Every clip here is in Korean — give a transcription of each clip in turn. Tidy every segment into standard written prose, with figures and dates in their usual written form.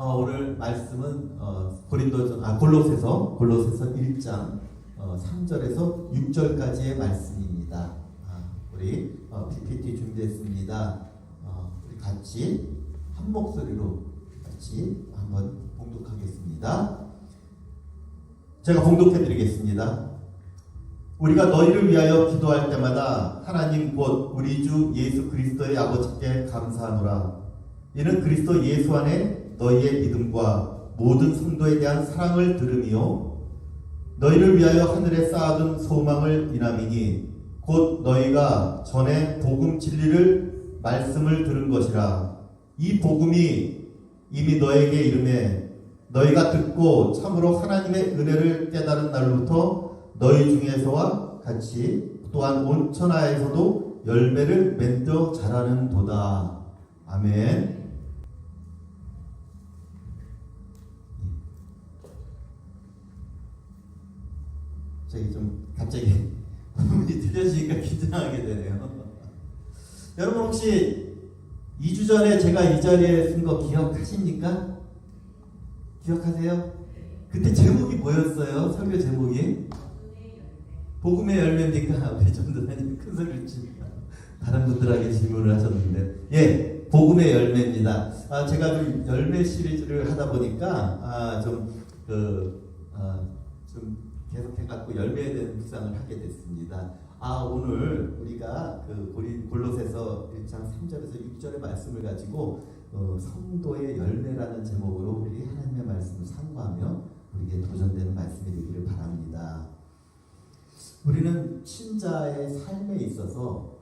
오늘 말씀은 골로새서 1장 3절에서 6절까지의 말씀입니다. 우리 PPT 준비했습니다. 우리 같이 한 목소리로 같이 한번 봉독하겠습니다. 제가 봉독해드리겠습니다. 우리가 너희를 위하여 기도할 때마다 하나님 곧 우리 주 예수 그리스도의 아버지께 감사하노라. 이는 그리스도 예수 안에 너희의 믿음과 모든 성도에 대한 사랑을 들으며 너희를 위하여 하늘에 쌓아둔 소망을 인함이니 곧 너희가 전에 복음 진리를 말씀을 들은 것이라. 이 복음이 이미 너에게 이름에 너희가 듣고 참으로 하나님의 은혜를 깨달은 날로부터 너희 중에서와 같이 또한 온 천하에서도 열매를 맺어 자라는 도다. 아멘. 저기 좀 갑자기 부분이 들려지니까 긴장하게 되네요. 여러분 혹시 2주 전에 제가 이 자리에 쓴 거 기억하십니까? 기억하세요? 그때 제목이 뭐였어요? 설교 제목이? 복음의 열매입니까? 우리 전도사님 큰 소리를 칩니다. 다른 분들에게 질문을 하셨는데, 예, 복음의 열매입니다. 제가 좀 열매 시리즈를 하다 보니까 좀 계속 해갖고 열매에 대한 묵상을 하게 됐습니다. 오늘 우리가 골로새서 1장 3절에서 6절의 말씀을 가지고 성도의 열매라는 제목으로 우리 하나님의 말씀을 상고하며 우리에게 도전되는 말씀이 되기를 바랍니다. 우리는 신자의 삶에 있어서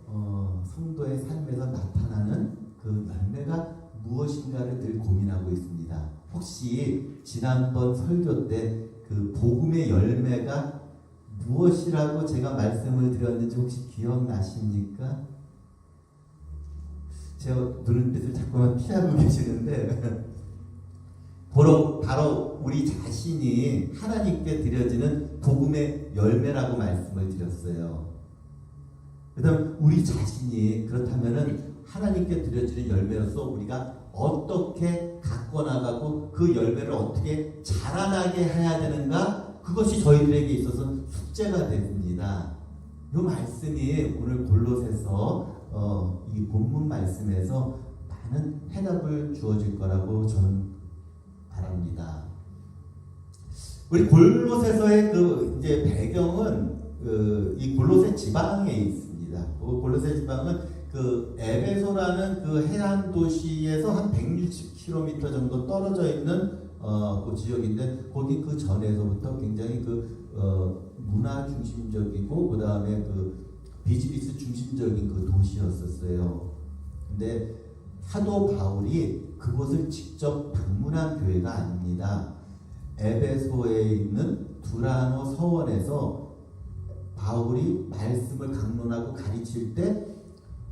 성도의 삶에서 나타나는 그 열매가 무엇인가를 늘 고민하고 있습니다. 혹시 지난번 설교 때 그 복음의 열매가 무엇이라고 제가 말씀을 드렸는지 혹시 기억나십니까? 제가 눈빛을 자꾸만 피하고 계시는데 바로 우리 자신이 하나님께 드려지는 복음의 열매라고 말씀을 드렸어요. 그다음 우리 자신이 그렇다면은 하나님께 드려지는 열매로서 우리가 어떻게 갖고 나가고 그 열매를 어떻게 자라나게 해야 되는가, 그것이 저희들에게 있어서 숙제가 됩니다. 이 말씀이 오늘 골로새서 이 본문 말씀에서 많은 해답을 주어질 거라고 저는 바랍니다. 우리 골로새서의 이제 배경은 이 골로새 지방에 있습니다. 골로새 지방은 에베소라는 해안 도시에서 한 160km 정도 떨어져 있는 그 지역인데, 거기 그 전에서부터 굉장히 문화 중심적이고 그 다음에 비즈니스 중심적인 도시였었어요. 근데 사도 바울이 그곳을 직접 방문한 교회가 아닙니다. 에베소에 있는 두라노 서원에서 바울이 말씀을 강론하고 가르칠 때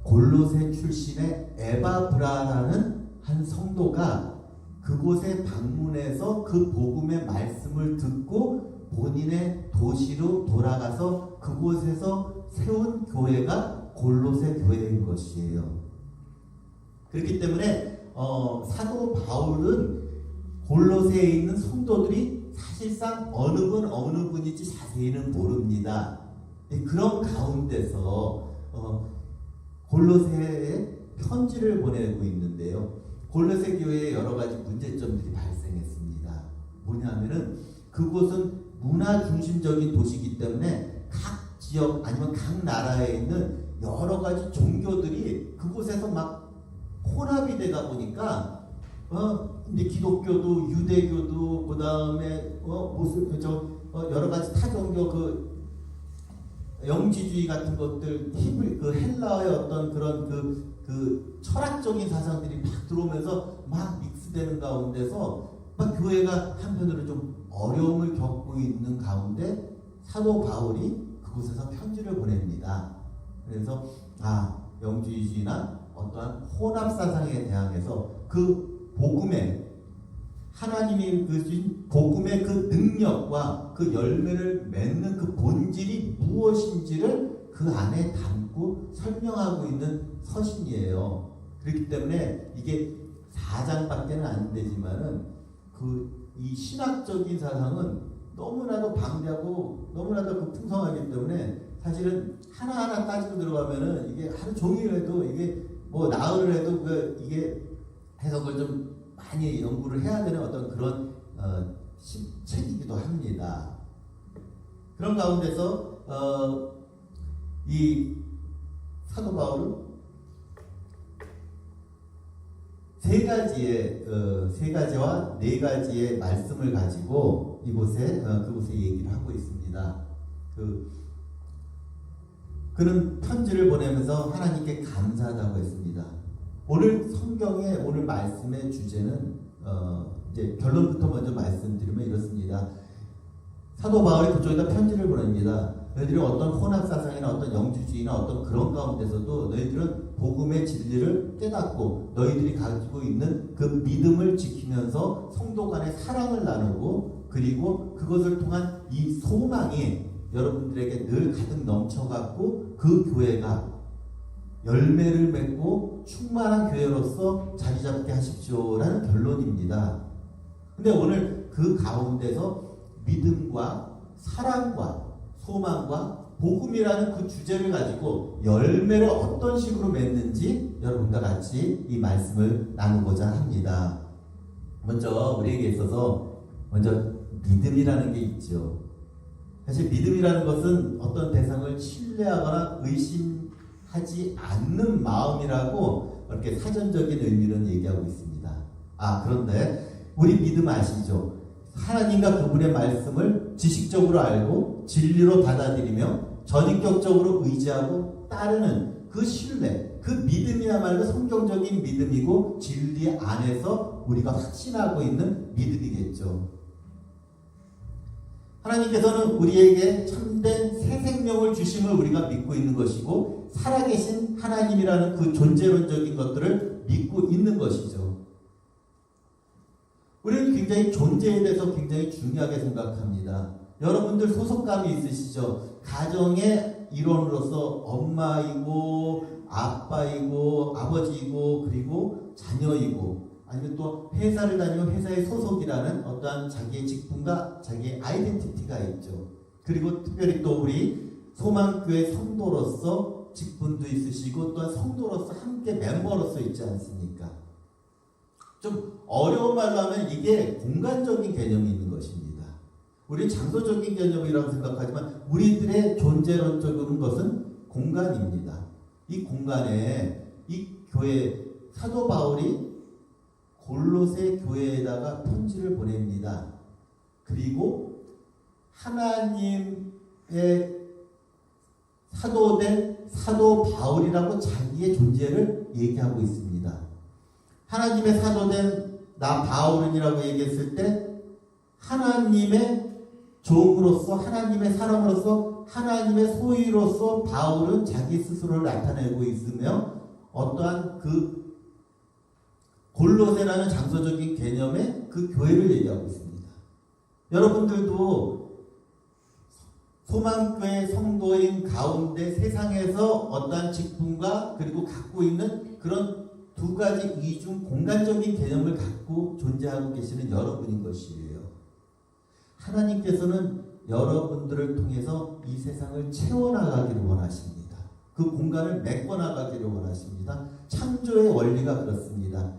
골로새 출신의 에바브라라는 한 성도가 그곳에 방문해서 그 복음의 말씀을 듣고 본인의 도시로 돌아가서 그곳에서 세운 교회가 골로새 교회인 것이에요. 그렇기 때문에 사도 바울은 골로새에 있는 성도들이 사실상 어느 분인지 자세히는 모릅니다. 그런 가운데서 골로새에 편지를 보내고 있는데요. 골로새 교회에 여러 가지 문제점들이 발생했습니다. 뭐냐면은 그곳은 문화 중심적인 도시이기 때문에 각 지역 아니면 각 나라에 있는 여러 가지 종교들이 그곳에서 막 혼합이 되다 보니까 이제 기독교도 유대교도 그 다음에 여러 가지 타종교 영지주의 같은 것들, 헬라의 어떤 그런 철학적인 사상들이 막 들어오면서 막 믹스되는 가운데서 막 교회가 한편으로 좀 어려움을 겪고 있는 가운데 사도 바울이 그곳에서 편지를 보냅니다. 그래서 영지주의나 어떠한 혼합 사상에 대항해서 그 복음의 하나님이 주신 복음의 그 능력과 그 열매를 맺는 그 본질이 무엇인지를 그 안에 담고 설명하고 있는 서신이에요. 그렇기 때문에 이게 4장밖에는 안 되지만은 이 신학적인 사상은 너무나도 방대하고 너무나도 그 풍성하기 때문에 사실은 하나하나 따지고 들어가면은 이게 하루 종일 해도 이게 뭐 나흘을 해도 이게 해석을 좀 많이 연구를 해야 되는 어떤 그런 책이기도 합니다. 그런 가운데서 이 사도 바울은 세 가지와 네 가지의 말씀을 가지고 그곳에 얘기를 하고 있습니다. 그는 편지를 보내면서 하나님께 감사하다고 했습니다. 오늘 성경의 오늘 말씀의 주제는 이제 결론부터 먼저 말씀드리면 이렇습니다. 사도 바울이 그쪽에다 편지를 보냅니다. 너희들이 어떤 혼합 사상이나 어떤 영주주의나 어떤 그런 가운데서도 너희들은 복음의 진리를 깨닫고 너희들이 가지고 있는 그 믿음을 지키면서 성도 간의 사랑을 나누고 그리고 그것을 통한 이 소망이 여러분들에게 늘 가득 넘쳐갖고 그 교회가 열매를 맺고 충만한 교회로서 자리 잡게 하십시오라는 결론입니다. 근데 오늘 그 가운데서 믿음과 사랑과 소망과 복음이라는 그 주제를 가지고 열매를 어떤 식으로 맺는지 여러분과 같이 이 말씀을 나누고자 합니다. 먼저 우리에게 있어서 먼저 믿음이라는 게 있죠. 사실 믿음이라는 것은 어떤 대상을 신뢰하거나 의심하지 않는 마음이라고 이렇게 사전적인 의미는 얘기하고 있습니다. 그런데 우리 믿음 아시죠? 하나님과 그분의 말씀을 지식적으로 알고 진리로 받아들이며 전인격적으로 의지하고 따르는 그 신뢰, 그 믿음이야말로 성경적인 믿음이고 진리 안에서 우리가 확신하고 있는 믿음이겠죠. 하나님께서는 우리에게 참된 새 생명을 주심을 우리가 믿고 있는 것이고 살아계신 하나님이라는 그 존재론적인 것들을 믿고 있는 것이죠. 우리는 굉장히 존재에 대해서 굉장히 중요하게 생각합니다. 여러분들 소속감이 있으시죠? 가정의 일원으로서 엄마이고 아빠이고 아버지이고 그리고 자녀이고 아니면 또 회사를 다니면 회사의 소속이라는 어떠한 자기의 직분과 자기의 아이덴티티가 있죠. 그리고 특별히 또 우리 소망교회 성도로서 직분도 있으시고 또한 성도로서 함께 멤버로서 있지 않습니까? 좀 어려운 말로 하면 이게 공간적인 개념이 있는 것입니다. 우리는 장소적인 개념이라고 생각하지만 우리들의 존재론적인 것은 공간입니다. 이 공간에 이 교회 사도 바울이 골로새 교회에다가 편지를 보냅니다. 그리고 하나님의 사도된 사도 바울이라고 자기의 존재를 얘기하고 있습니다. 하나님의 사도된 나 바울은이라고 얘기했을 때 하나님의 종으로서 하나님의 사람으로서 하나님의 소유로서 바울은 자기 스스로를 나타내고 있으며 어떠한 그 골로새라는 장소적인 개념의 그 교회를 얘기하고 있습니다. 여러분들도 소망교회 성도인 가운데 세상에서 어떠한 직분과 그리고 갖고 있는 그런 두 가지 이중 공간적인 개념을 갖고 존재하고 계시는 여러분인 것이에요. 하나님께서는 여러분들을 통해서 이 세상을 채워나가기를 원하십니다. 그 공간을 메꿔나가기를 원하십니다. 창조의 원리가 그렇습니다.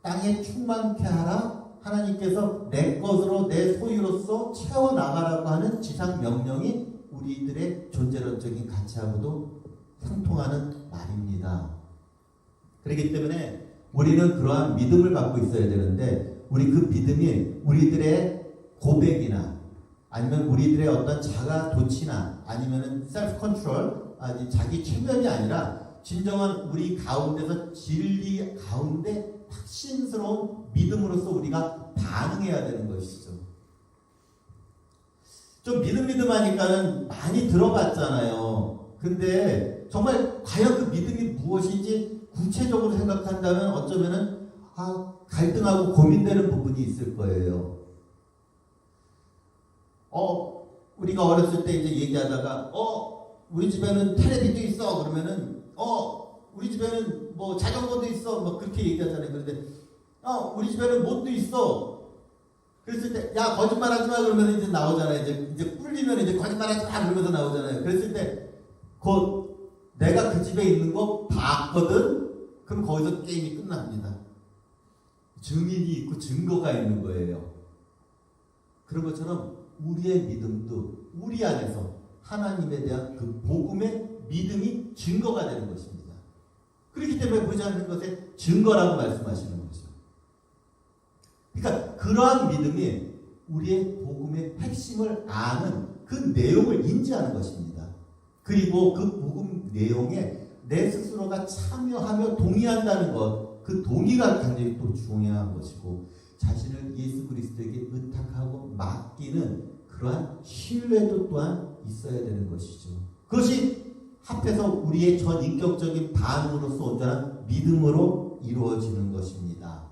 땅에 충만케 하라. 하나님께서 내 것으로 내 소유로서 채워나가라고 하는 지상 명령이 우리들의 존재론적인 가치하고도 상통하는 말입니다. 그렇기 때문에 우리는 그러한 믿음을 갖고 있어야 되는데 우리 그 믿음이 우리들의 고백이나 아니면 우리들의 어떤 자가 도취나 아니면은 셀프 컨트롤 자기 체면이 아니라 진정한 우리 가운데서 진리 가운데 확신스러운 믿음으로서 우리가 반응해야 되는 것이죠. 좀 믿음 하니까는 많이 들어봤잖아요. 근데 정말 과연 그 믿음이 무엇인지 구체적으로 생각한다면 어쩌면은 갈등하고 고민되는 부분이 있을 거예요. 우리가 어렸을 때 이제 얘기하다가 우리 집에는 텔레비도 있어 그러면은 우리 집에는 뭐 자전거도 있어 뭐 그렇게 얘기하잖아요. 그런데 우리 집에는 못도 있어. 그랬을 때, 야, 거짓말하지 마 그러면 이제 나오잖아요. 이제 꿀리면 이제 거짓말하지 마 그러면서 나오잖아요. 그랬을 때, 내가 그 집에 있는 거 봤거든. 그럼 거기서 게임이 끝납니다. 증인이 있고 증거가 있는 거예요. 그런 것처럼 우리의 믿음도 우리 안에서 하나님에 대한 그 복음의 믿음이 증거가 되는 것입니다. 그렇기 때문에 보지 않는 것의 증거라고 말씀하시는 거죠. 그러니까 그러한 믿음이 우리의 복음의 핵심을 아는 그 내용을 인지하는 것입니다. 그리고 그 복음 내용에 내 스스로가 참여하며 동의한다는 것, 그 동의가 굉장히 또 중요한 것이고, 자신을 예수 그리스도에게 의탁하고 맡기는 그러한 신뢰도 또한 있어야 되는 것이죠. 그것이 합해서 우리의 전 인격적인 반응으로서 온전한 믿음으로 이루어지는 것입니다.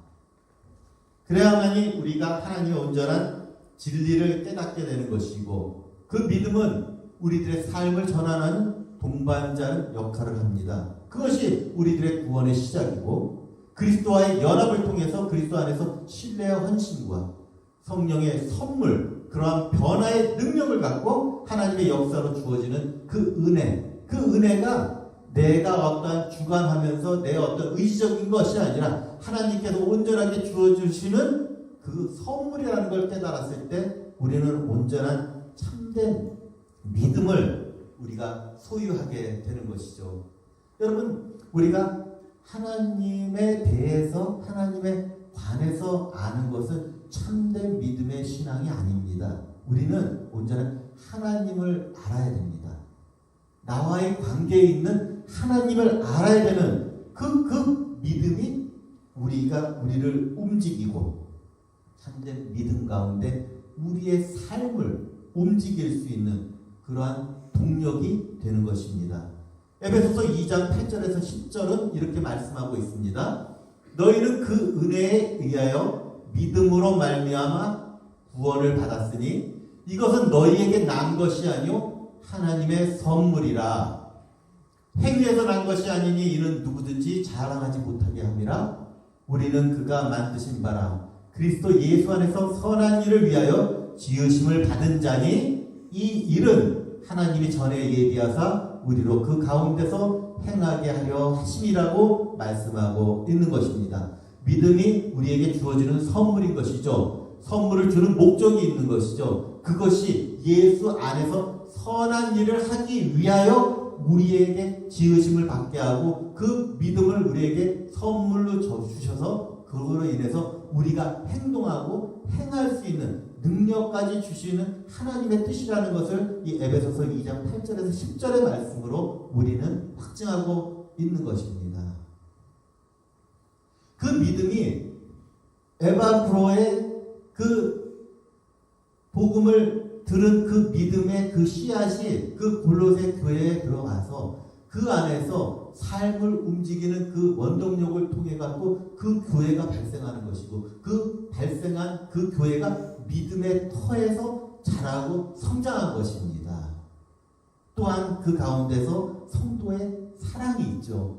그래야만이 우리가 하나님의 온전한 진리를 깨닫게 되는 것이고, 그 믿음은 우리들의 삶을 전하는 동반자는 역할을 합니다. 그것이 우리들의 구원의 시작이고, 그리스도와의 연합을 통해서 그리스도 안에서 신뢰와 헌신과 성령의 선물, 그러한 변화의 능력을 갖고 하나님의 역사로 주어지는 그 은혜가 내가 어떠한 주관하면서 내 어떤 의지적인 것이 아니라 하나님께서 온전하게 주어주시는 그 선물이라는 걸 깨달았을 때 우리는 온전한 참된 믿음을 우리가 소유하게 되는 것이죠. 여러분, 우리가 하나님에 대해서, 하나님에 관해서 아는 것은 참된 믿음의 신앙이 아닙니다. 우리는 온전한 하나님을 알아야 됩니다. 나와의 관계에 있는 하나님을 알아야 되는 그 믿음이 우리를 움직이고, 참된 믿음 가운데 우리의 삶을 움직일 수 있는 그러한 동력이 되는 것입니다. 에베소서 2장 8절에서 10절은 이렇게 말씀하고 있습니다. 너희는 그 은혜에 의하여 믿음으로 말미암아 구원을 받았으니 이것은 너희에게 난 것이 아니요 하나님의 선물이라. 행위에서 난 것이 아니니 이는 누구든지 자랑하지 못하게 함이라. 우리는 그가 만드신 바라 그리스도 예수 안에서 선한 일을 위하여 지으심을 받은 자니 이 일은 하나님이 전에 예비하사 우리로 그 가운데서 행하게 하려 하심이라고 말씀하고 있는 것입니다. 믿음이 우리에게 주어지는 선물인 것이죠. 선물을 주는 목적이 있는 것이죠. 그것이 예수 안에서 선한 일을 하기 위하여 우리에게 지으심을 받게 하고 그 믿음을 우리에게 선물로 주셔서 그거로 인해서 우리가 행동하고 행할 수 있는 능력까지 주시는 하나님의 뜻이라는 것을 이 에베소서 2장 8절에서 10절의 말씀으로 우리는 확증하고 있는 것입니다. 그 믿음이 에바브로의 그 복음을 들은 그 믿음의 그 씨앗이 그 골로새 교회에 들어가서 그 안에서 삶을 움직이는 그 원동력을 통해 갖고 그 교회가 발생하는 것이고, 그 발생한 그 교회가 믿음의 터에서 자라고 성장한 것입니다. 또한 그 가운데서 성도의 사랑이 있죠.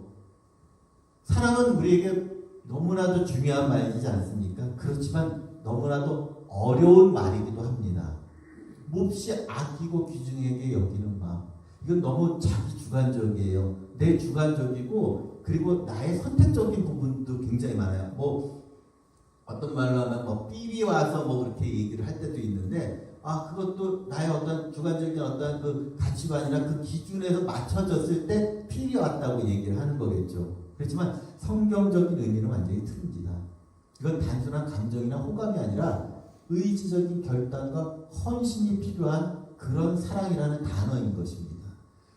사랑은 우리에게 너무나도 중요한 말이지 않습니까? 그렇지만 너무나도 어려운 말이기도 합니다. 몹시 아끼고 귀중하게 여기는 마음. 이건 너무 자기 주관적이에요. 내 주관적이고, 그리고 나의 선택적인 부분도 굉장히 많아요. 어떤 말로 하면 삐비 와서 그렇게 얘기를 할 때도 있는데, 그것도 나의 어떤 주관적인 어떤 그 가치관이나 그 기준에서 맞춰졌을 때 삐비 왔다고 얘기를 하는 거겠죠. 그렇지만 성경적인 의미는 완전히 틀립니다. 이건 단순한 감정이나 호감이 아니라 의지적인 결단과 헌신이 필요한 그런 사랑이라는 단어인 것입니다.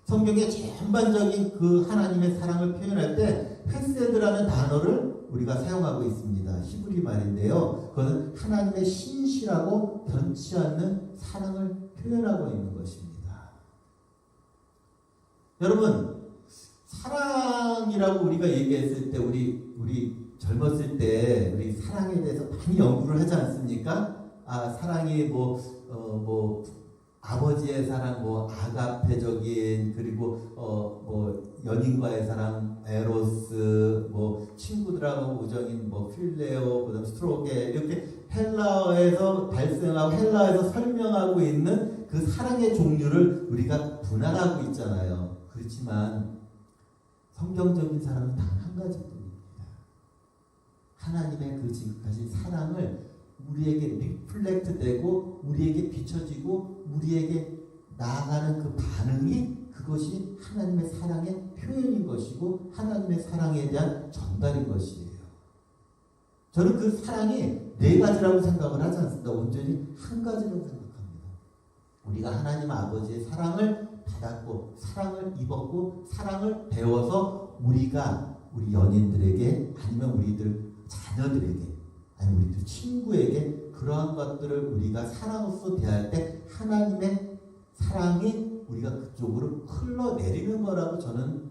성경의 전반적인 그 하나님의 사랑을 표현할 때 헤세드라는 단어를 우리가 사용하고 있습니다. 히브리 말인데요. 그것은 하나님의 신실하고 변치 않는 사랑을 표현하고 있는 것입니다. 여러분, 사랑이라고 우리가 얘기했을 때 우리 젊었을 때 우리 사랑에 대해서 많이 연구를 하지 않습니까? 사랑이 아버지의 사랑, 뭐 아가페적인, 그리고 뭐 연인과의 사랑, 에로스, 뭐 친구들하고 우정인 뭐 필레오, 그다음 스트로게, 이렇게 헬라어에서 발생하고 헬라어에서 설명하고 있는 그 사랑의 종류를 우리가 분할하고 있잖아요. 그렇지만 성경적인 사랑은 단 한 가지뿐입니다. 하나님의 그 지극하신 사랑을 우리에게 리플렉트 되고 우리에게 비춰지고 우리에게 나아가는 그 반응이, 그것이 하나님의 사랑의 표현인 것이고 하나님의 사랑에 대한 전달인 것이에요. 저는 그 사랑이 네 가지라고 생각을 하지 않습니다. 온전히 한 가지라고 생각합니다. 우리가 하나님 아버지의 사랑을 받았고 사랑을 입었고 사랑을 배워서 우리가 우리 연인들에게, 아니면 우리들 자녀들에게, 아니면 우리들 친구에게 그러한 것들을 우리가 사랑으로서 대할 때 하나님의 사랑이 우리가 그쪽으로 흘러내리는 거라고 저는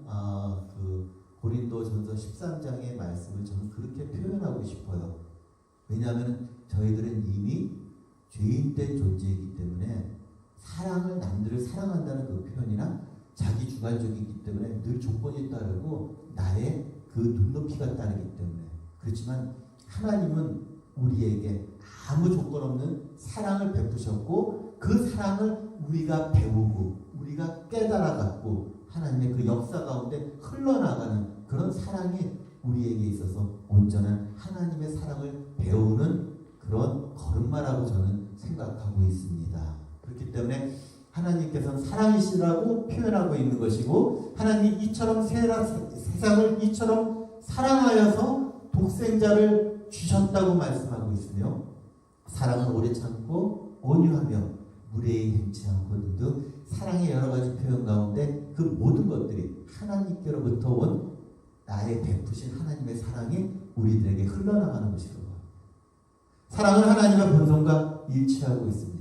그 고린도전서 13장의 말씀을 저는 그렇게 표현하고 싶어요. 왜냐하면 저희들은 이미 죄인된 존재이기 때문에 사랑을, 남들을 사랑한다는 그 표현이나 자기 주관적이기 때문에 늘 조건이 따르고 나의 그 눈높이가 따르기 때문에. 그렇지만 하나님은 우리에게 아무 조건 없는 사랑을 베푸셨고 그 사랑을 우리가 배우고 우리가 깨달아갖고 하나님의 그 역사 가운데 흘러나가는 그런 사랑이 우리에게 있어서 온전한 하나님의 사랑을 배우는 그런 걸음마라고 저는 생각하고 있습니다. 그렇기 때문에 하나님께서는 사랑이시라고 표현하고 있는 것이고, 하나님이 이처럼 세상을 이처럼 사랑하여서 독생자를 주셨다고 말씀하고 있으며, 사랑은 오래 참고 온유하며 무례히 행치 않고 등등 사랑의 여러 가지 표현 가운데 그 모든 것들이 하나님께로부터 온 나의 베푸신 하나님의 사랑이 우리들에게 흘러나가는 것이라고 합니다. 사랑은 하나님의 본성과 일치하고 있습니다.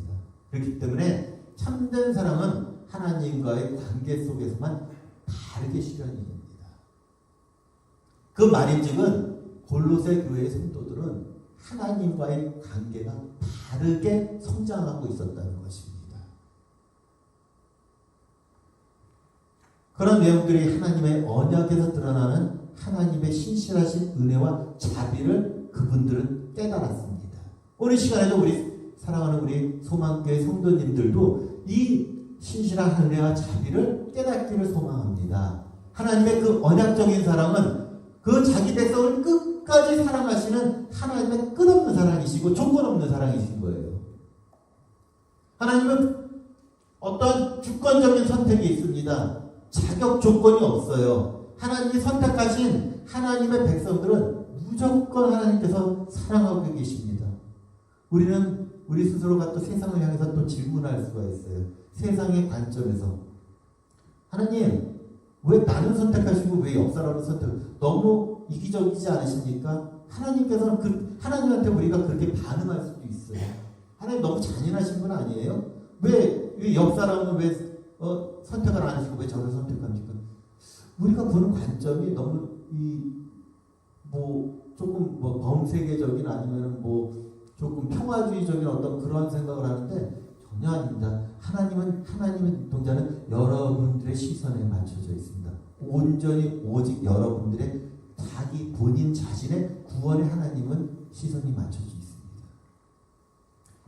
그렇기 때문에 참된 사랑은 하나님과의 관계 속에서만 다르게 실현이 됩니다. 그 말인즉은 골로새 교회의 성도들은 하나님과의 관계가 다르게 성장하고 있었다는 것입니다. 그런 내용들이 하나님의 언약에서 드러나는 하나님의 신실하신 은혜와 자비를 그분들은 깨달았습니다. 오늘 시간에도 우리 사랑하는 우리 소망교회 성도님들도 이 신실한 은혜와 자비를 깨닫기를 소망합니다. 하나님의 그 언약적인 사랑은 그 자기 백성을 끝까지 사랑하시는 하나님의 끝없는 사랑이시고 조건 없는 사랑이신 거예요. 하나님은 어떤 주권적인 선택이 있습니다. 자격 조건이 없어요. 하나님이 선택하신 하나님의 백성들은 무조건 하나님께서 사랑하고 계십니다. 우리는 우리 스스로가 또 세상을 향해서 또 질문할 수가 있어요. 세상의 관점에서 하나님, 왜 나는 선택하시고 왜 옆사람을 너무 이기적이지 않으십니까? 하나님께서는 하나님한테 우리가 그렇게 반응할 수도 있어요. 하나님 너무 잔인하신 분 아니에요? 왜 옆사람은 왜 선택을 안 하시고 왜 저를 선택합니까? 우리가 보는 관점이 너무 조금 범세계적인, 아니면 조금 평화주의적인 어떤 그런 생각을 하는데 전혀 아닙니다. 하나님의 눈동자는 여러분들의 시선에 맞춰져 있습니다. 온전히 오직 여러분들의 자기 본인 자신의 구원에 하나님은 시선이 맞춰져 있습니다.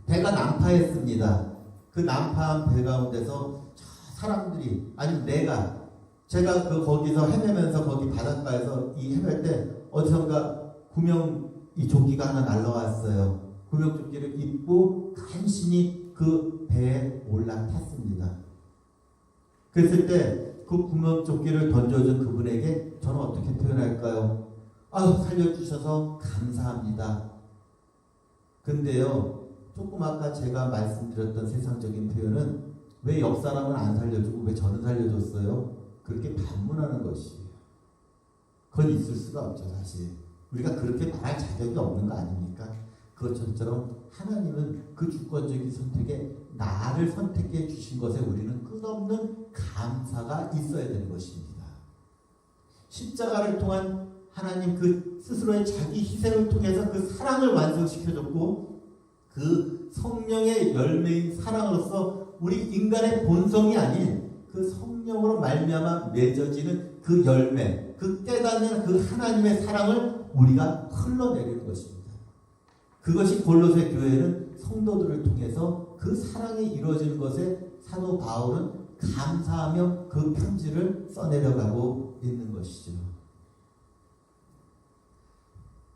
배가 난파했습니다. 그 난파한 배 가운데서 사람들이, 아니면 제가 거기서 헤매면서 거기 바닷가에서 헤맬 때 어디선가 이 조끼가 하나 날라왔어요. 구명조끼를 입고 간신히 그 배에 올라탔습니다. 그랬을 때 그 구명조끼를 던져준 그분에게 저는 어떻게 표현할까요? 살려주셔서 감사합니다. 근데요, 조금 아까 제가 말씀드렸던 세상적인 표현은 왜 옆 사람은 안 살려주고 왜 저는 살려줬어요? 그렇게 반문하는 것이에요. 그건 있을 수가 없죠, 사실. 우리가 그렇게 말할 자격이 없는 거 아닙니까? 그것처럼 하나님은 그 주권적인 선택에 나를 선택해 주신 것에 우리는 끝없는 감사가 있어야 되는 것입니다. 십자가를 통한 하나님 그 스스로의 자기 희생을 통해서 그 사랑을 완성시켜줬고, 그 성령의 열매인 사랑으로서 우리 인간의 본성이 아닌 그 성령으로 말미암아 맺어지는 그 열매, 그 깨닫는 그 하나님의 사랑을 우리가 흘러내리는 것입니다. 그것이 골로새 교회는 성도들을 통해서 그 사랑이 이루어지는 것에 사도 바울은 감사하며 그 편지를 써내려가고 있는 것이죠.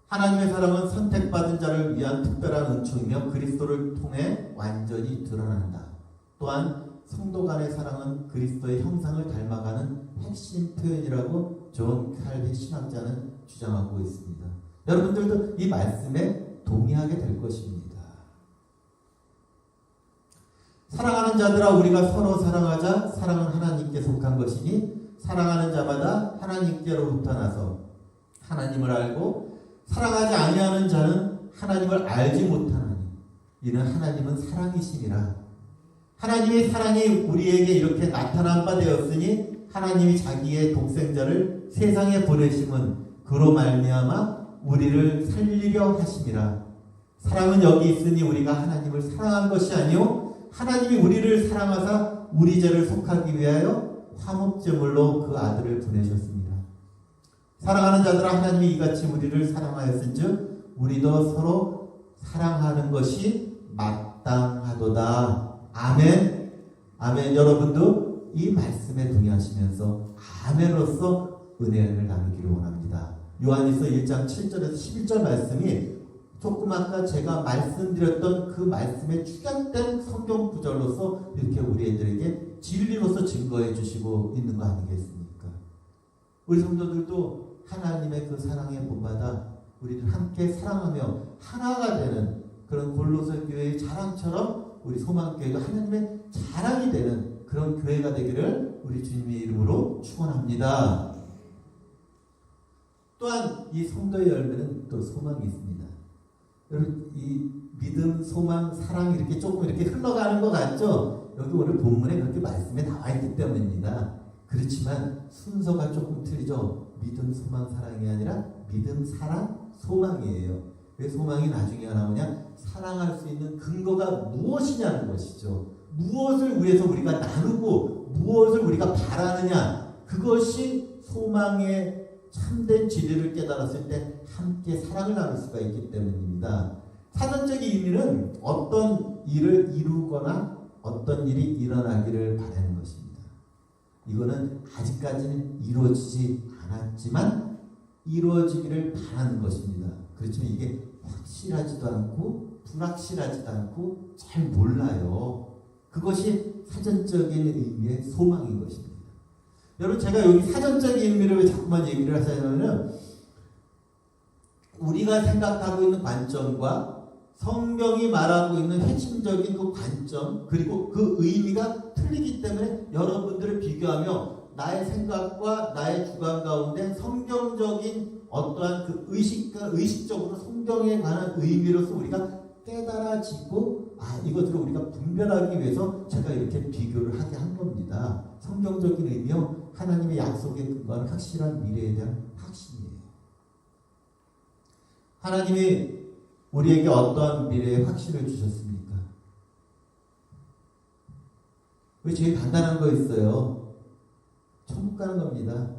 하나님의 사랑은 선택받은 자를 위한 특별한 은총이며 그리스도를 통해 완전히 드러난다. 또한 성도 간의 사랑은 그리스도의 형상을 닮아가는 핵심 표현이라고 존 칼빈 신학자는 주장하고 있습니다. 여러분들도 이 말씀에 동의하게 될 것입니다. 사랑하는 자들아 우리가 서로 사랑하자. 사랑은 하나님께 속한 것이니 사랑하는 자마다 하나님께로부터 나서 하나님을 알고 사랑하지 아니하는 자는 하나님을 알지 못하나니 이는 하나님은 사랑이심이라. 하나님의 사랑이 우리에게 이렇게 나타난 바 되었으니 하나님이 자기의 독생자를 세상에 보내심은 그로 말미암아 우리를 살리려 하심이라. 사랑은 여기 있으니 우리가 하나님을 사랑한 것이 아니요 하나님이 우리를 사랑하사 우리 죄를 속하기 위하여 화목제물로 그 아들을 보내셨습니다. 사랑하는 자들아 하나님이 이같이 우리를 사랑하였은즉 우리도 서로 사랑하는 것이 마땅하도다. 아멘. 아멘. 여러분도 이 말씀에 동의하시면서 아멘으로서 은혜를 나누기를 원합니다. 요한일서 1장 7절에서 11절 말씀이 조금 아까 제가 말씀드렸던 그 말씀에 축약된 성경 구절로서 이렇게 우리들에게 진리로서 증거해 주시고 있는 거 아니겠습니까? 우리 성도들도 하나님의 그 사랑에 본받아 우리들 함께 사랑하며 하나가 되는 그런 골로새 교회의 자랑처럼 우리 소망교회가 하나님의 자랑이 되는 그런 교회가 되기를 우리 주님의 이름으로 축원합니다. 또한 이 성도의 열매는 또 소망이 있습니다. 여러분 이 믿음, 소망, 사랑 이렇게 조금 이렇게 흘러가는 것 같죠? 여기 오늘 본문에 그렇게 말씀에 나와 있기 때문입니다. 그렇지만 순서가 조금 틀리죠. 믿음, 소망, 사랑이 아니라 믿음, 사랑, 소망이에요. 왜 소망이 나중에 나오냐? 사랑할 수 있는 근거가 무엇이냐는 것이죠. 무엇을 위해서 우리가 나누고 무엇을 우리가 바라느냐, 그것이 소망의 참된 진리를 깨달았을 때 함께 사랑을 나눌 수가 있기 때문입니다. 사전적인 의미는 어떤 일을 이루거나 어떤 일이 일어나기를 바라는 것입니다. 이거는 아직까지는 이루어지지 않았지만 이루어지기를 바라는 것입니다. 그렇지만 이게 확실하지도 않고 불확실하지도 않고 잘 몰라요. 그것이 사전적인 의미의 소망인 것입니다. 여러분 제가 여기 사전적인 의미를 왜 자꾸만 얘기를 하자면은 우리가 생각하고 있는 관점과 성경이 말하고 있는 핵심적인 그 관점 그리고 그 의미가 틀리기 때문에 여러분들을 비교하며 나의 생각과 나의 주관 가운데 성경적인 어떠한 그 의식적으로 성경에 관한 의미로서 우리가 깨달아지고 이것들을 우리가 분별하기 위해서 제가 이렇게 비교를 하게 한 겁니다. 성경적인 의미요 하나님의 약속에 근거하는 확실한 미래에 대한 확신이에요. 하나님이 우리에게 어떠한 미래의 확신을 주셨습니까? 우리 제일 간단한 거 있어요. 천국 가는 겁니다.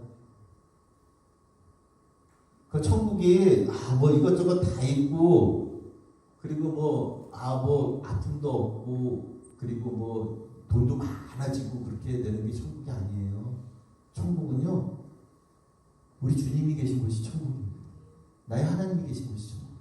그 천국이 뭐 이것저것 다 있고 그리고 뭐 아픔도 없고 그리고 뭐 돈도 많아지고 그렇게 되는 게 천국이 아니에요. 천국은요 우리 주님이 계신 곳이 천국입니다. 나의 하나님이 계신 곳이 천국입니다.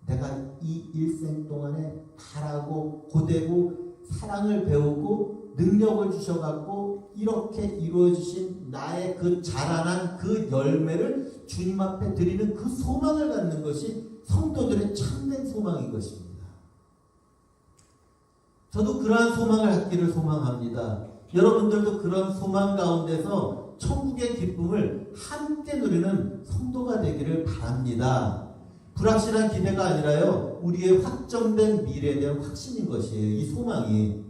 내가 이 일생 동안에 바라고 고되고 사랑을 배우고 능력을 주셔갖고 이렇게 이루어주신 나의 그 자라난 그 열매를 주님 앞에 드리는 그 소망을 갖는 것이 성도들의 참된 소망인 것입니다. 저도 그러한 소망을 갖기를 소망합니다. 여러분들도 그런 소망 가운데서 천국의 기쁨을 함께 누리는 성도가 되기를 바랍니다. 불확실한 기대가 아니라요 우리의 확정된 미래에 대한 확신인 것이에요. 이 소망이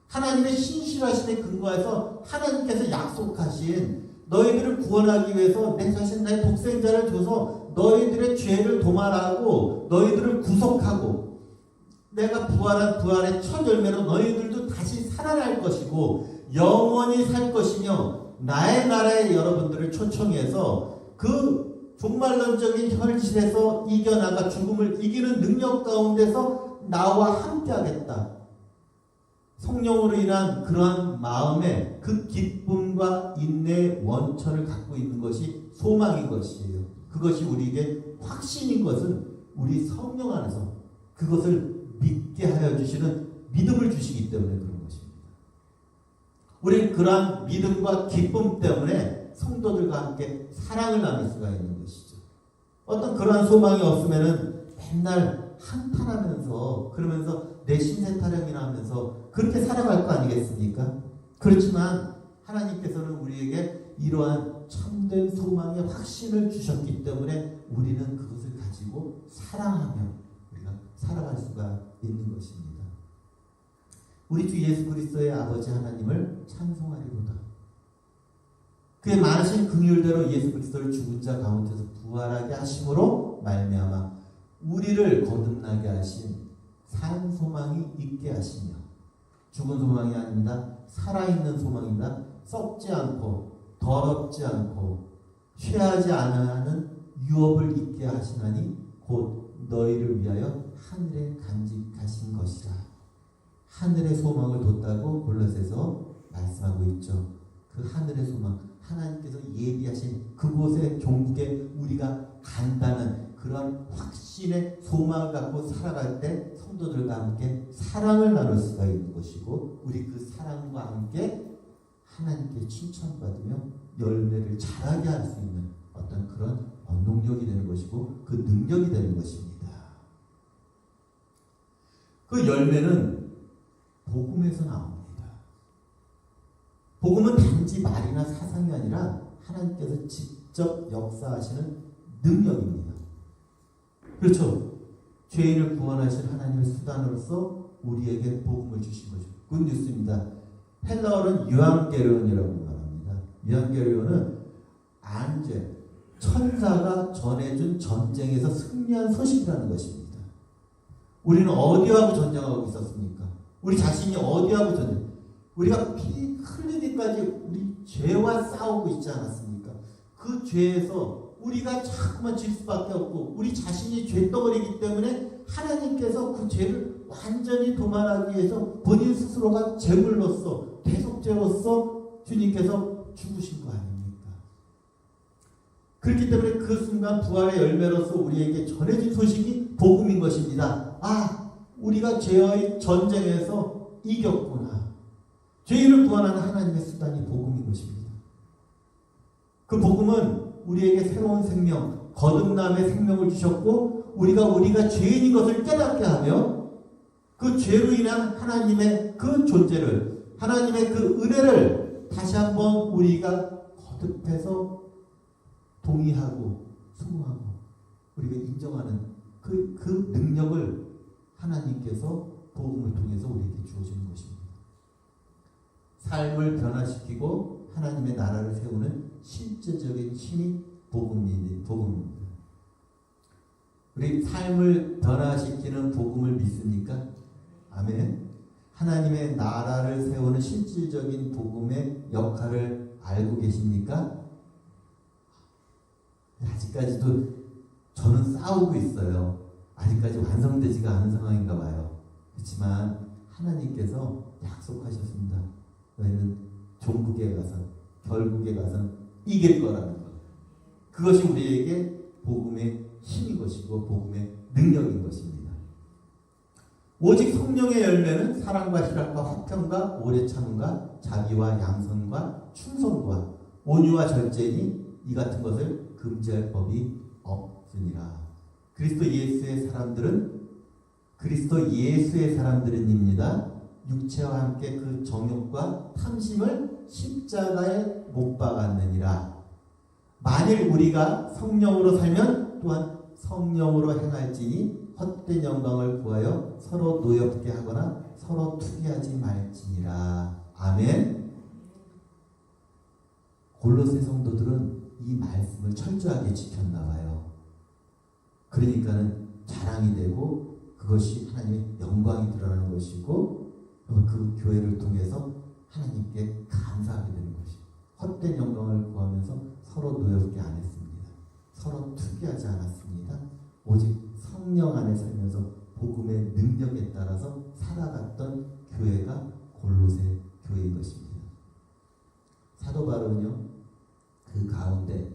하나님의 신실하심에 근거해서 하나님께서 약속하신 너희들을 구원하기 위해서 내 자신 나의 독생자를 줘서 너희들의 죄를 도말하고 너희들을 구속하고 내가 부활한 부활의 첫 열매로 너희들도 다시 살아날 것이고 영원히 살 것이며 나의 나라에 여러분들을 초청해서 그 종말론적인 현실에서 이겨나가 죽음을 이기는 능력 가운데서 나와 함께하겠다. 성령으로 인한 그러한 마음에 그 기쁨과 인내의 원천을 갖고 있는 것이 소망인 것이에요. 그것이 우리에게 확신인 것은 우리 성령 안에서 그것을 믿게 하여 주시는 믿음을 주시기 때문에 그런 것입니다. 우리는 그러한 믿음과 기쁨 때문에 성도들과 함께 사랑을 나눌 수가 있는 것이죠. 어떤 그러한 소망이 없으면은 맨날 한탄하면서 그러면서 내 신세 타령이나 하면서 그렇게 살아갈 거 아니겠습니까? 그렇지만 하나님께서는 우리에게 이러한 참된 소망의 확신을 주셨기 때문에 우리는 그것을 가지고 사랑하며 우리가 살아갈 수가 있는 것입니다. 우리 주 예수 그리스도의 아버지 하나님을 찬송하리로다. 그의 많으신 긍휼대로 예수 그리스도를 죽은 자 가운데서 부활하게 하심으로 말미암아 우리를 거듭나게 하신 산 소망이 있게 하시며, 죽은 소망이 아닙니다. 살아있는 소망입니다. 썩지 않고 더럽지 않고 쇠하지 않아하는 유업을 있게 하시나니 곧 너희를 위하여 하늘에 간직하신 것이라. 하늘의 소망을 뒀다고 골로새서 말씀하고 있죠. 그 하늘의 소망, 하나님께서 예비하신 그곳의 종국에 우리가 간다는 그런 확신의 소망을 갖고 살아갈 때 성도들과 함께 사랑을 나눌 수가 있는 것이고, 우리 그 사랑과 함께 하나님께 칭찬받으며 열매를 자라게 할 수 있는 어떤 그런 원동력이 되는 것이고 그 능력이 되는 것입니다. 그 열매는 복음에서 나옵니다. 복음은 단지 말이나 사상이 아니라 하나님께서 직접 역사하시는 능력입니다. 그렇죠. 죄인을 구원하실 하나님의 수단으로서 우리에게 복음을 주신 거죠. 굿뉴스입니다. 헬라어는 유앙게리온이라고 말합니다. 유앙게리온은 안죄, 천사가 전해준 전쟁에서 승리한 소식이라는 것입니다. 우리는 어디하고 전쟁하고 있었습니까? 우리 자신이 어디하고 전쟁? 우리가 피 흘리기까지 우리 죄와 싸우고 있지 않았습니까? 그 죄에서 우리가 자꾸만 질 수밖에 없고 우리 자신이 죄덩어리이기 때문에 하나님께서 그 죄를 완전히 도말하기 위해서 본인 스스로가 제물로서 대속죄로서 주님께서 죽으신 거 아닙니까? 그렇기 때문에 그 순간 부활의 열매로서 우리에게 전해진 소식이 복음인 것입니다. 아, 우리가 죄의 전쟁에서 이겼구나. 죄인을 구원하는 하나님의 수단이 복음인 것입니다. 그 복음은 우리에게 새로운 생명, 거듭남의 생명을 주셨고 우리가 죄인인 것을 깨닫게 하며 그 죄로 인한 하나님의 그 존재를, 하나님의 그 은혜를 다시 한번 우리가 거듭해서 동의하고 수긍하고 우리가 인정하는 그 능력을 하나님께서 복음을 통해서 우리에게 주어주는 것입니다. 삶을 변화시키고 하나님의 나라를 세우는 실제적인 힘이 복음입니다. 우리 삶을 변화시키는 복음을 믿습니까? 아멘. 하나님의 나라를 세우는 실질적인 복음의 역할을 알고 계십니까? 아직까지도 저는 싸우고 있어요. 아직까지 완성되지가 않은 상황인가 봐요. 그렇지만 하나님께서 약속하셨습니다. 너희는 종국에 가서 결국에 가서 이길 거라는 것. 그것이 우리에게 복음의 힘인 것이고 복음의 능력인 것입니다. 오직 성령의 열매는 사랑과 희락과 화평과 오래 참음과 자비와 양선과 충성과 온유와 절제니 이 같은 것을 금지할 법이 없으니라. 그리스도 예수의 사람들은입니다. 육체와 함께 그 정욕과 탐심을 십자가에 못 박았느니라. 만일 우리가 성령으로 살면 또한 성령으로 행할지니 헛된 영광을 구하여 서로 노엽게 하거나 서로 투기하지 말지니라. 아멘. 골로새 성도들은 이 말씀을 철저하게 지켰나 봐요. 그러니까는 자랑이 되고 그 그것이 하나님의 영광이 드러나는 것이고 그 교회를 통해서 하나님께 감사하게 되는 것이 헛된 영광을 구하면서 서로 노여롭게 안 했습니다. 서로 투기하지 않았습니다. 오직 성령 안에 살면서 복음의 능력에 따라서 살아갔던 교회가 골로새 교회인 것입니다. 사도 바울은요, 그 가운데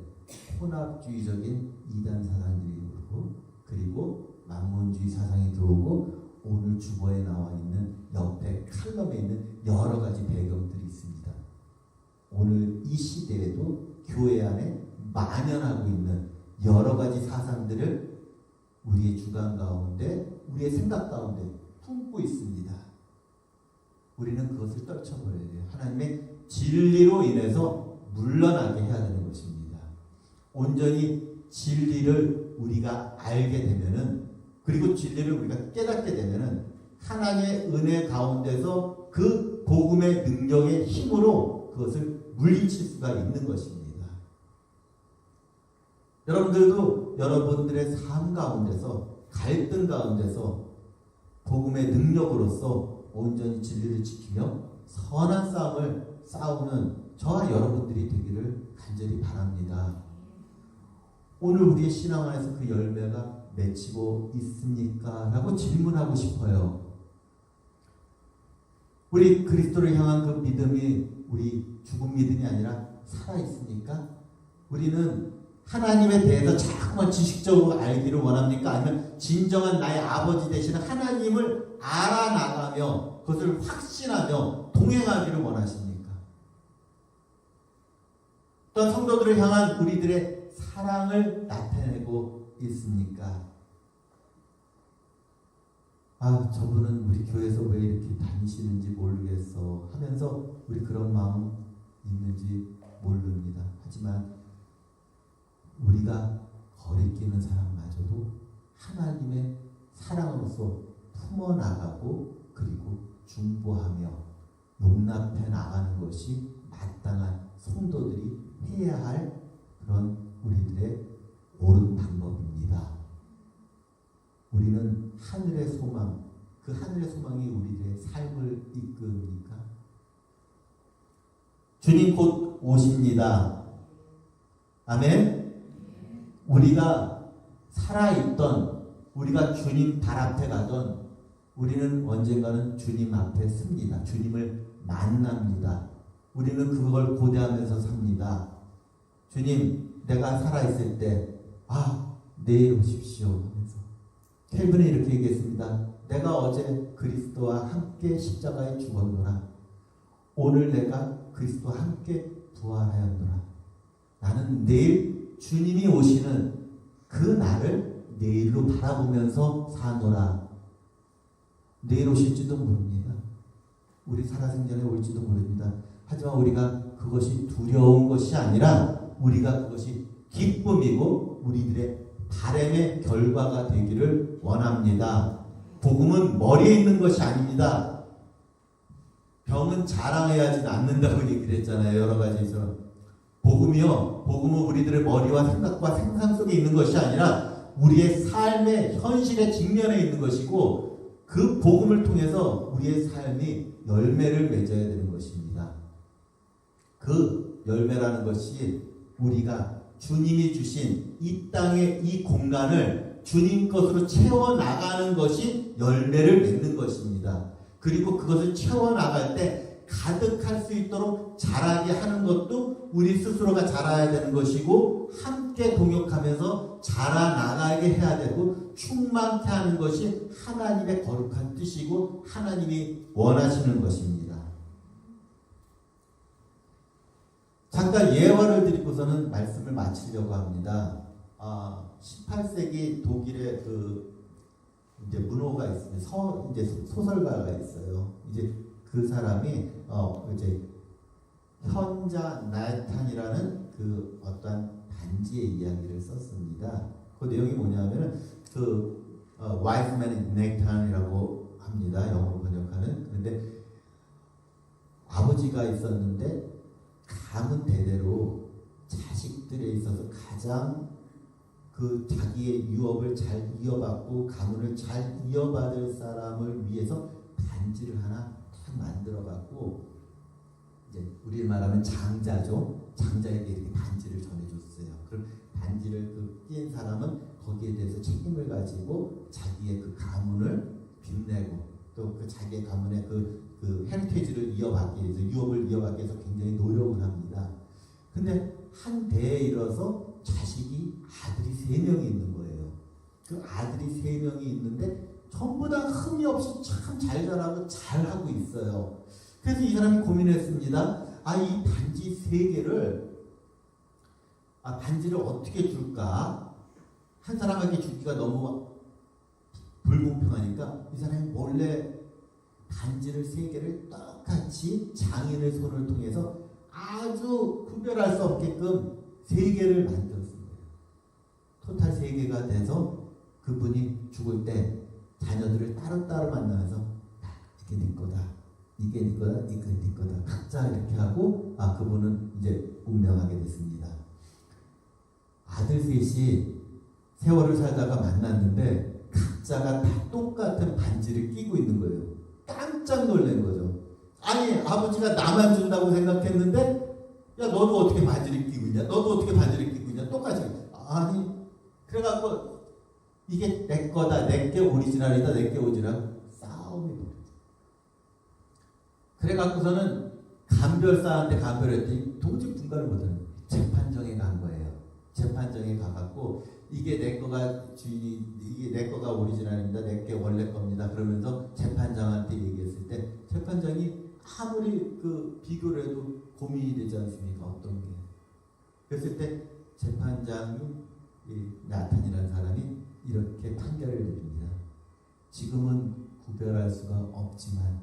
혼합주의적인 이단 사상들이 오고 그리고 만몬주의 사상이 들어오고 오늘 주보에 나와 있는 옆에 칼럼에 있는 여러 가지 배경들이 있습니다. 오늘 이 시대에도 교회 안에 만연하고 있는 여러 가지 사상들을 우리의 주관 가운데, 우리의 생각 가운데 품고 있습니다. 우리는 그것을 떨쳐버려야 돼요. 하나님의 진리로 인해서 물러나게 해야 되는 것입니다. 온전히 진리를 우리가 알게 되면은, 그리고 진리를 우리가 깨닫게 되면은 하나님의 은혜 가운데서 그 복음의 능력의 힘으로 그것을 물리칠 수가 있는 것입니다. 여러분들도 여러분들의 삶 가운데서, 갈등 가운데서 복음의 능력으로서 온전히 진리를 지키며 선한 싸움을 싸우는 저와 여러분들이 되기를 간절히 바랍니다. 오늘 우리의 신앙 안에서 그 열매가 맺히고 있습니까? 라고 질문하고 싶어요. 우리 그리스도를 향한 그 믿음이 우리 죽은 믿음이 아니라 살아있습니까? 우리는 하나님에 대해서 자꾸만 지식적으로 알기를 원합니까? 아니면 진정한 나의 아버지 되시는 하나님을 알아나가며 그것을 확신하며 동행하기를 원하십니까? 또한 성도들을 향한 우리들의 사랑을 나타내고 있습니까? 아, 저분은 우리 교회에서 왜 이렇게 다니시는지 모르겠어 하면서 우리 그런 마음 있는지 모릅니다. 하지만 우리가 거리끼는 사람마저도 하나님의 사랑으로서 품어나가고 그리고 중보하며 용납해 나가는 것이 마땅한 성도들이 해야 할 그런 우리들의 옳은 방법입니다. 우리는 하늘의 소망, 그 하늘의 소망이 우리들의 삶을 이끌니까 주님 곧 오십니다. 아멘. 우리가 살아있던, 우리가 주님 발 앞에 가던 우리는 언젠가는 주님 앞에 섭니다. 주님을 만납니다. 우리는 그걸 고대하면서 삽니다. 주님, 내가 살아있을 때 내일 오십시오 하면서 켈빈은 이렇게 얘기했습니다. 내가 어제 그리스도와 함께 십자가에 죽었노라. 오늘 내가 그리스도와 함께 부활하였노라. 나는 내일 주님이 오시는 그 날을 내일로 바라보면서 사노라. 내일 오실지도 모릅니다. 우리 살아생전에 올지도 모릅니다. 하지만 우리가 그것이 두려운 것이 아니라 우리가 그것이 기쁨이고 우리들의 바람의 결과가 되기를 원합니다. 복음은 머리에 있는 것이 아닙니다. 병은 자랑해야지 낫는다고 얘기를 했잖아요. 여러 가지에서. 복음이요, 복음은 우리들의 머리와 생각과 생산 속에 있는 것이 아니라 우리의 삶의 현실의 직면에 있는 것이고 그 복음을 통해서 우리의 삶이 열매를 맺어야 되는 것입니다. 그 열매라는 것이 우리가 주님이 주신 이 땅의 이 공간을 주님 것으로 채워나가는 것이 열매를 맺는 것입니다. 그리고 그것을 채워나갈 때 가득할 수 있도록 자라게 하는 것도 우리 스스로가 자라야 되는 것이고 함께 동역하면서 자라나가게 해야 되고 충만케 하는 것이 하나님의 거룩한 뜻이고 하나님이 원하시는 것입니다. 잠깐 예화를 드리고서는 말씀을 마치려고 합니다. 18세기 독일의 이제 문호가 있습니다. 이제 소설가가 있어요. 이제 그 사람이 이제 현자 나탄이라는 그 어떠한 반지의 이야기를 썼습니다. 그 내용이 뭐냐면은 wise man Nathan이라고 합니다. 영어로 번역하는. 그런데 아버지가 있었는데 가문 대대로 자식들에 있어서 가장 그 자기의 유업을 잘 이어받고 가문을 잘 이어받을 사람을 위해서 반지를 하나 딱 만들어갖고 이제 우리 말하면 장자죠. 장자에게 이렇게 반지를 전해줬어요. 그럼 반지를 그 낀 사람은 거기에 대해서 책임을 가지고 자기의 그 가문을 빛내고 또 그 자기의 가문의 그 헤리테이지를 이어받기 위해서 유업을 이어받기 위해서 굉장히 노력을 합니다. 근데 한 대에 이뤄서 자식이 아들이 3명이 있는 거예요. 그 아들이 3명이 있는데 전부 다 흠이 없이 참 잘 자라고 잘하고 있어요. 그래서 이 사람이 고민했습니다. 이 반지 3개를 반지를 어떻게 줄까? 한 사람에게 주기가 너무 불공평하니까 이 사람이 몰래 반지를 3개를 똑같이 장인의 손을 통해서 아주 구별할 수 없게끔 3개를 만들었습니다. 토탈 3개가 돼서 그분이 죽을 때 자녀들을 따로따로 만나면서 이게 네 거다, 이게 네 거다, 이게 네 거다, 각자 이렇게 하고 그분은 이제 운명하게 됐습니다. 아들 셋이 세월을 살다가 만났는데 각자가 다 똑같은 반지를 끼고 있는 거예요. 깜짝 놀란 거죠. 아니 아버지가 나만 준다고 생각했는데 야 너도 어떻게 반지를 끼고 있냐? 너도 어떻게 반지를 끼고 있냐? 똑같이. 아니 그래갖고 이게 내 거다, 내게 오리지널이다, 내게 오리지널 싸움이 벌어져. 그래갖고서는 간별사한테 간별했더니 도저히 분간을 못하는 재판정에 간 거예요. 재판정에 가갖고 이게 내 거가 주인이 이게 내 거가 오리지널입니다. 내게 원래 겁니다. 그러면서 재판장한테 얘기했을 때 재판장이 아무리 그 비교를 해도 고민이 되지 않습니까? 어떤 게. 그랬을 때 재판장이 나탄이라는 사람이 이렇게 판결을 내립니다. 지금은 구별할 수가 없지만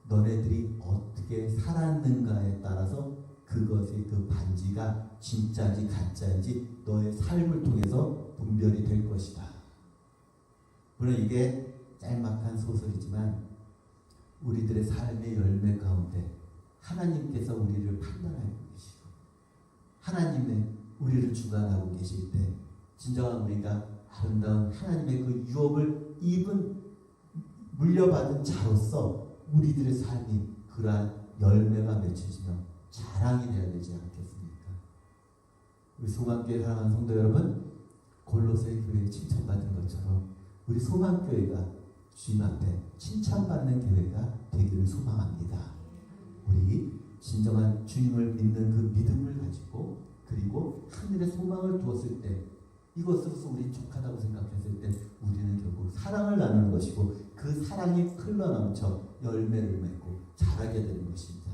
너네들이 어떻게 살았는가에 따라서 그것의 그 반지가 진짜인지 가짜인지 너의 삶을 통해서 분별이 될 것이다. 물론 이게 짤막한 소설이지만 우리들의 삶의 열매 가운데 하나님께서 우리를 판단하고 계시고 하나님의 우리를 주관하고 계실 때 진정한 우리가 아름다운 하나님의 그 유업을 입은 물려받은 자로서 우리들의 삶이 그러한 열매가 맺혀지며 자랑이 되어야 되지 않겠습니까? 우리 소망교회 사랑하는 성도 여러분, 골로새 교회에 칭찬받은 것처럼 우리 소망교회가 주님 앞에 칭찬받는 교회가 되기를 소망합니다. 우리 진정한 주님을 믿는 그 믿음을 가지고 그리고 하늘에 소망을 두었을 때 이것으로서 우리 족하다고 생각했을 때 우리는 결국 사랑을 나누는 것이고 그 사랑이 흘러넘쳐 열매를 맺고 자라게 되는 것입니다.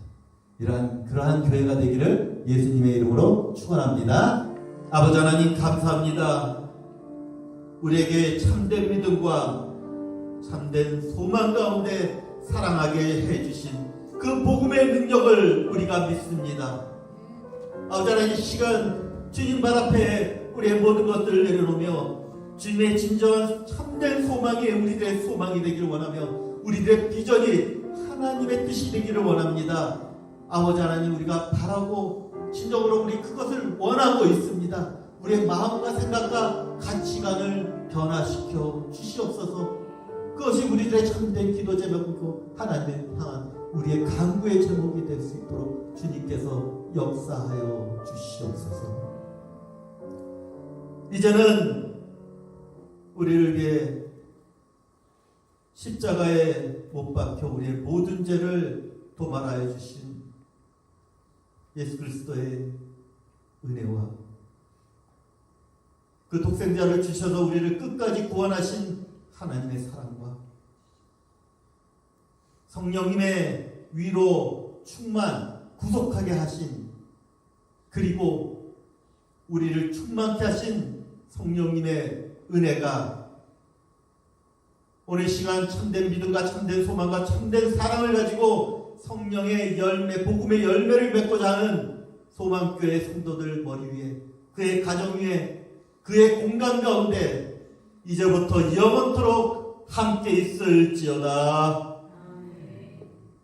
그러한 교회가 되기를 예수님의 이름으로 축원합니다. 아버지 하나님 감사합니다. 우리에게 참된 믿음과 참된 소망 가운데 사랑하게 해주신 그 복음의 능력을 우리가 믿습니다. 아버지 하나님 이 시간 주님 발 앞에 우리의 모든 것들을 내려놓으며 주님의 진정한 참된 소망이 우리들의 소망이 되기를 원하며 우리들의 비전이 하나님의 뜻이 되기를 원합니다. 아버지 하나님 우리가 바라고 진정으로 우리 그것을 원하고 있습니다. 우리의 마음과 생각과 가치관을 변화시켜 주시옵소서. 그것이 우리들의 참된 기도 제목이고 하나님을 향한 우리의 간구의 제목이 될 수 있도록 주님께서 역사하여 주시옵소서. 이제는 우리를 위해 십자가에 못 박혀 우리의 모든 죄를 도말하여 주신 예수 그리스도의 은혜와 그 독생자를 주셔서 우리를 끝까지 구원하신 하나님의 사랑과 성령님의 위로 충만 구속하게 하신 그리고 우리를 충만케 하신 성령님의 은혜가 오늘 시간 참된 믿음과 참된 소망과 참된 사랑을 가지고 성령의 열매, 복음의 열매를 맺고자 하는 소망교회 성도들 머리 위에 그의 가정 위에 그의 공간 가운데 이제부터 영원토록 함께 있을지어다.